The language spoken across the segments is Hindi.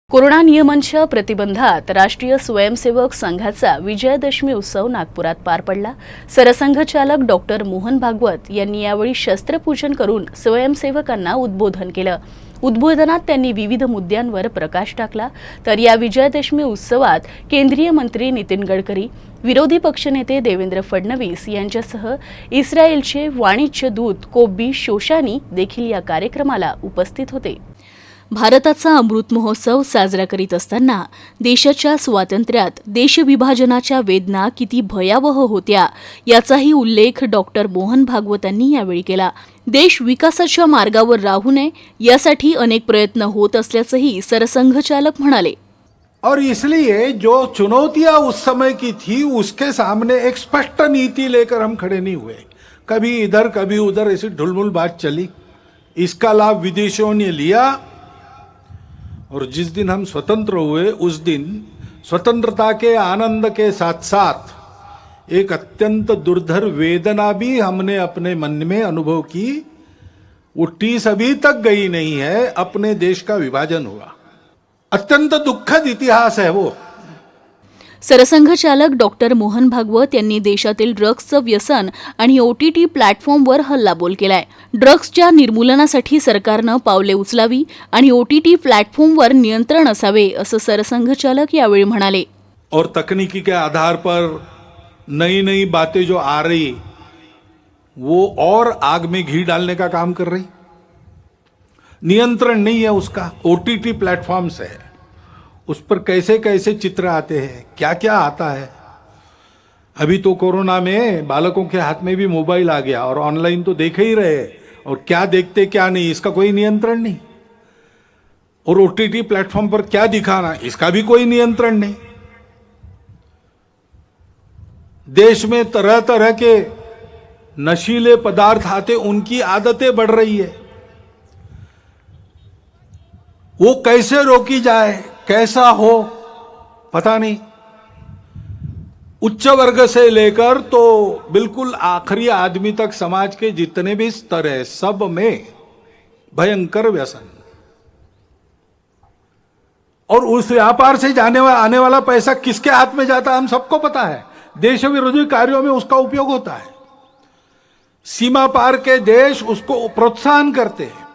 कोरोना नियमांच्या प्रतिबंधात राष्ट्रीय स्वयंसेवक संघाचा विजयादशमी उत्सव नागपुरात पार पडला। सरसंघचालक डॉक्टर मोहन भागवत यांनी यावेळी शस्त्रपूजन करून स्वयंसेवकांना उद्बोधन केलं। उद्बोधनात त्यांनी विविध मुद्द्यांवर प्रकाश टाकला। तर या विजयादशमी उत्सवात केंद्रीय मंत्री नितीन गडकरी, विरोधी पक्षनेते देवेंद्र फडणवीस यांच्यासह इस्रायलचे वाणिज्य दूत कोब्बी शोशानी देखील या कार्यक्रमाला उपस्थित होते। भारताचा अमृत महोत्सव साजरा करीत असताना देशाच्या स्वातंत्र्यात देशविभाजनाच्या वेदना किती भयावह होत्या याचाही उल्लेख डॉक्टर मोहन भागवतांनी यावेळी केला। देश विकासाच्या मार्गावर राहू नये यासाठी अनेक प्रयत्न होत असल्याचंही सरसंघचालक म्हणाले। और इसलिए जो चुनौतियां उस समय की थी उसके सामने एक स्पष्ट नीति लेकर हम खड़े नहीं हुए। कभी इधर कभी उधर ऐसी ढुलमुल बात चली। इसका लाभ विदेशियों ने लिया और जिस दिन हम स्वतंत्र हुए उस दिन स्वतंत्रता के आनंद के साथ साथ एक अत्यंत दुर्धर वेदना भी हमने अपने मन में अनुभव की। वो टीस अभी तक गई नहीं है। अपने देश का विभाजन हुआ, अत्यंत दुःखद इतिहास है वो। सरसंघचालक डॉक्टर मोहन भागवत यांनी देशातील ड्रग्सचं व्यसन आणि OTT प्लॅटफॉर्मवर हल्लाबोल केलाय। ड्रग्सच्या निर्मूलनासाठी सरकारनं पावले उचलावी आणि OTT प्लॅटफॉर्मवर नियंत्रण असावे असं सरसंघचालक यावेळी म्हणाले। और तकनीकी के आधार पर नई नई बातें जो आ रही वो और आग में घी डालने का काम कर रही। नियंत्रण नहीं है उसका। OTT प्लेटफॉर्म्स है, उस पर कैसे कैसे चित्र आते हैं, क्या क्या आता है। अभी तो कोरोना में बालकों के हाथ में भी मोबाइल आ गया और ऑनलाइन तो देख ही रहे और क्या देखते क्या नहीं इसका कोई नियंत्रण नहीं। और OTT प्लेटफॉर्म पर क्या दिखाना इसका भी कोई नियंत्रण नहीं। देश में तरह तरह के नशीले पदार्थ आते, उनकी आदतें बढ़ रही है। वो कैसे रोकी जाए, कैसा हो पता नहीं। उच्च वर्ग से लेकर तो बिल्कुल आखिरी आदमी तक समाज के जितने भी स्तर है सब में भयंकर व्यसन। और उस व्यापार से आने वाला पैसा किसके हाथ में जाता है हम सबको पता है। देश विरोधी कार्यों में उसका उपयोग होता है। सीमा पार के देश उसको प्रोत्साहन करते हैं।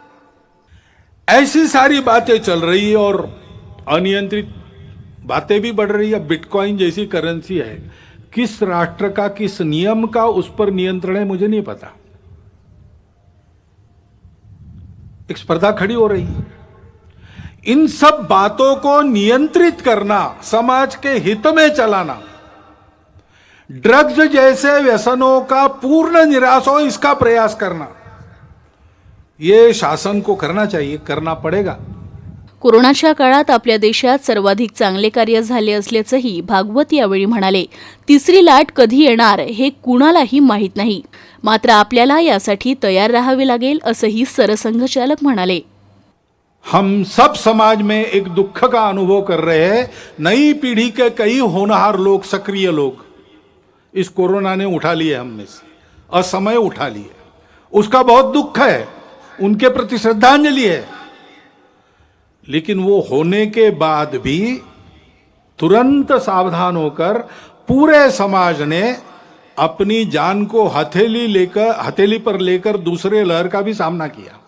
ऐसी सारी बातें चल रही है और अनियंत्रित बातें भी बढ़ रही है। बिटकॉइन जैसी करेंसी है, किस राष्ट्र का किस नियम का उस पर नियंत्रण है मुझे नहीं पता। एक स्पर्धा खड़ी हो रही है। इन सब बातों को नियंत्रित करना, समाज के हित में चलाना, ड्रग्स जैसे व्यसनों का पूर्ण निराश हो इसका प्रयास करना, ये शासन को करना चाहिए, करना पड़ेगा। कोरोनाच्या काळात आपल्या देशात सर्वाधिक चांगले कार्य झाले असल्याचंही भागवत यावेळी म्हणाले। तिसरी लाट कधी येणार हे कुणालाही माहीत नाही, मात्र आपल्याला यासाठी तयार राहावे लागेल असंही सरसंघचालक म्हणाले। हम सब समाज में एक दुख का अनुभव कर रहे हैं। नई पीढ़ी के कई होनहार लोग, सक्रिय लोग इस कोरोना ने उठा लिए हम में से, असमय उठा लिए। उसका बहुत दुख है, उनके प्रति श्रद्धांजलि है। लेकिन वो होने के बाद भी तुरंत सावधान होकर पूरे समाज ने अपनी जान को हथेली पर लेकर दूसरे लहर का भी सामना किया,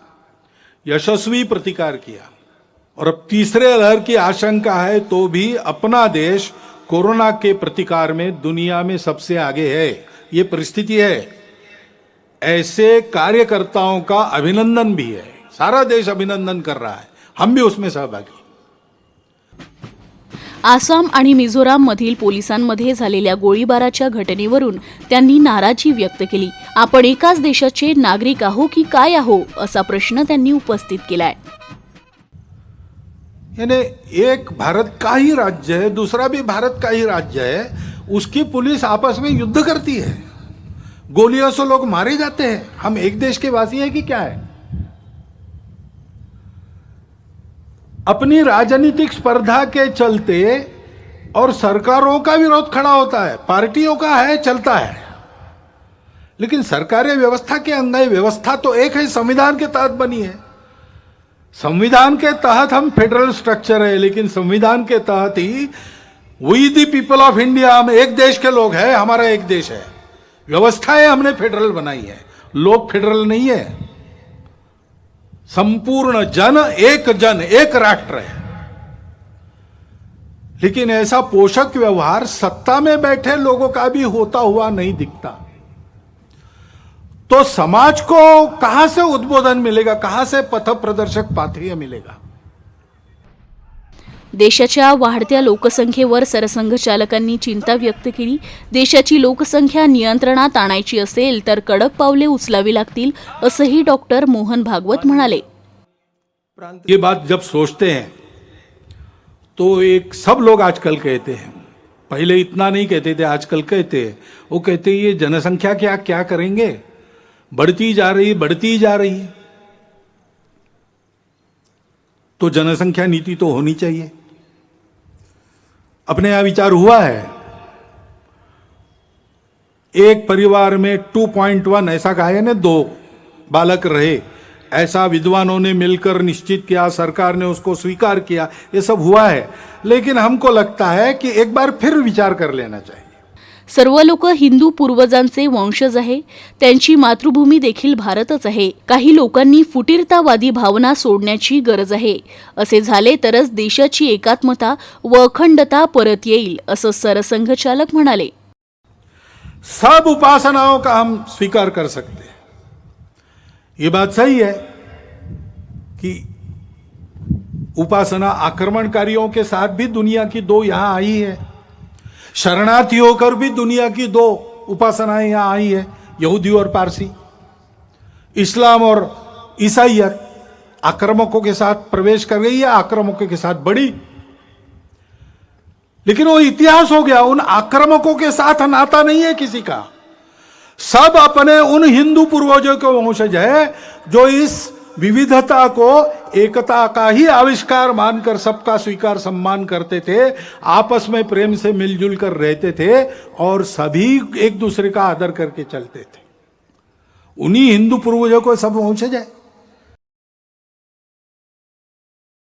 यशस्वी प्रतिकार किया। और अब तीसरे लहर की आशंका है तो भी अपना देश कोरोना के प्रतिकार में दुनिया में सबसे आगे है। ये परिस्थिति है। ऐसे कार्यकर्ताओं का अभिनंदन भी है, सारा देश अभिनंदन कर रहा है, हम भी उसमें सहभागी। आसाम आणि मिझोराम मधील पोलिसांमध्ये झालेल्या गोळीबाराच्या घटनेवरून त्यांनी नाराजी व्यक्त केली। आपण एकाच देशाचे नागरिक आहो की काय आहो असा प्रश्न त्यांनी उपस्थित केलाय। यानी एक भारत का ही राज्य है, दूसरा भी भारत का ही राज्य है, उसकी पुलिस आपस में युद्ध करती है, गोलियों से लोग मारे जाते हैं। हम एक देश के वासी हैं कि क्या है। अपनी राजनीतिक स्पर्धा के चलते और सरकारों का विरोध खड़ा होता है, पार्टियों का है, चलता है। लेकिन सरकारें व्यवस्था के अंदर, व्यवस्था तो एक है, संविधान के तहत बनी है। संविधान के तहत हम फेडरल स्ट्रक्चर है, लेकिन संविधान के तहत ही we the people of India, हम एक देश के लोग हैं, हमारा एक देश है, व्यवस्थाएं हमने फेडरल बनाई है, लोग फेडरल नहीं है। संपूर्ण जन एक राष्ट्र है। लेकिन ऐसा पोषक व्यवहार सत्ता में बैठे लोगों का भी होता हुआ नहीं दिखता। तो समाज को कहां से उद्बोधन मिलेगा, कहां से पथ प्रदर्शक पाथेय मिलेगा? देशाच्या वाढत्या लोकसंख्येवर सरसंघचालकांनी चिंता व्यक्त केली। देशाची लोकसंख्या नियंत्रणात आणायची असेल तर कडक पावले उचलावी लागतील, असंही डॉक्टर मोहन भागवत म्हणाले। ये बात जब सोचते हैं तो एक सब लोग आजकल कहते हैं, पहले इतना नहीं कहते थे, आजकल कहते हैं, वो कहते हैं ये जनसंख्या क्या करेंगे, बढ़ती जा रही। तो जनसंख्या नीति तो होनी चाहिए। अपने यहां विचार हुआ है, एक परिवार में 2.1 ऐसा कहा है ना, 2 बालक रहे, ऐसा विद्वानों ने मिलकर निश्चित किया, सरकार ने उसको स्वीकार किया, ये सब हुआ है। लेकिन हमको लगता है कि एक बार फिर विचार कर लेना चाहिए। सर्व लोक हिंदू पूर्वजांचे वंशज आहे, त्यांची मातृभूमी देखील भारतच आहे। काही लोकांनी फुटीरतावादी भावना सोडण्याची गरज आहे। असे झाले तरच देशाची एकात्मता व अखंडता परत येईल, असं सरसंघचालक म्हणाले। सब उपासनाओं का हम स्वीकार कर सकते हैं, ये बात सही है कि उपासना आक्रमणकारियों के साथ भी दुनिया की 2 यहां आई है, शरणार्थी होकर भी दुनिया की 2 उपासनाएं यहां आई है, यहूदी और पारसी। इस्लाम और ईसाइयत आक्रामकों के साथ प्रवेश कर गई है, आक्रामकों के साथ बढ़ी। लेकिन वो इतिहास हो गया, उन आक्रामकों के साथ नाता नहीं है किसी का। सब अपने उन हिंदू पूर्वजों के वंशज है जो इस विविधता को एकता का ही आविष्कार मानकर सबका स्वीकार सम्मान करते थे, आपस में प्रेम से मिलजुल कर रहते थे और सभी एक दूसरे का आदर करके चलते थे। उन्हीं हिंदू पूर्वजों को सब वंशज है।